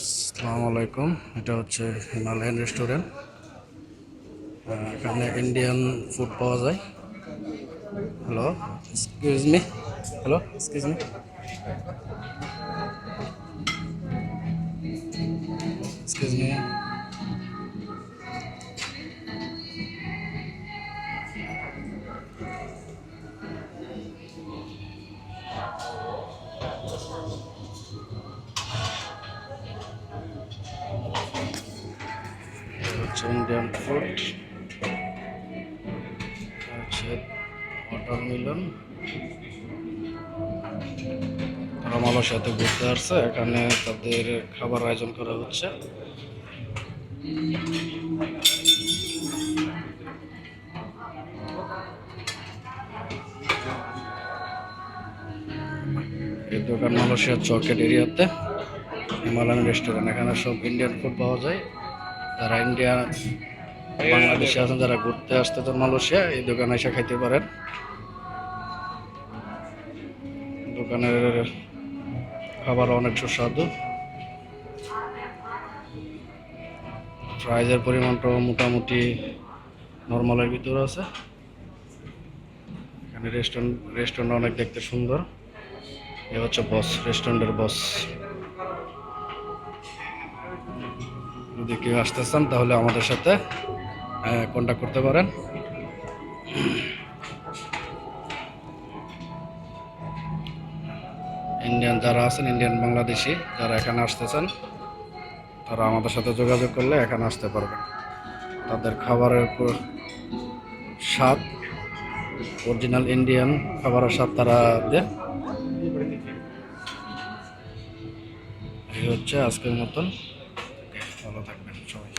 আসসালামু আলাইকুম। এটা হচ্ছে হিমালয়ান রেস্টুরেন্ট। এখানে ইন্ডিয়ান ফুড পাওয়া যায়। Hello, excuse me. Hello, excuse me, excuse me. হচ্ছে ইন্ডিয়ান ফুড, হচ্ছে ওয়াটারমেলন। তারা মালয়েশিয়াতে ঘুরতে আসছে, এখানে তাদের খাবার আয়োজন করা হচ্ছে। এই দোকান মালয়েশিয়ার চকেট এরিয়াতে হিমালয়ান রেস্টুরেন্ট। এখানে সব ইন্ডিয়ান ফুড পাওয়া যায়। যারা ইন্ডিয়া বাংলাদেশে আছেন, যারা ঘুরতে আসতে চান মালয়েশিয়া, এই দোকানে এসে খাইতে পারেন। দোকানের খাবার অনেক সুস্বাদু। প্রাইজের পরিমাণটাও মোটামুটি নর্মালের ভিতরে আছে। এখানে রেস্টুরেন্ট অনেক দেখতে সুন্দর। এ হচ্ছে বস, রেস্টুরেন্টের বস। যদি কেউ আসতে চান তাহলে আমাদের সাথে কন্ট্যাক্ট করতে পারেন। ইন্ডিয়ান যারা আছেন, ইন্ডিয়ান বাংলাদেশি যারা এখানে আসতে চান, তারা আমাদের সাথে যোগাযোগ করলে এখানে আসতে পারবেন। তাদের খাবারের স্বাদ, অরিজিনাল ইন্ডিয়ান খাবারের স্বাদ তারা দেয়। এই হচ্ছে আজকের মতন। ভালো থাকবেন সবাই।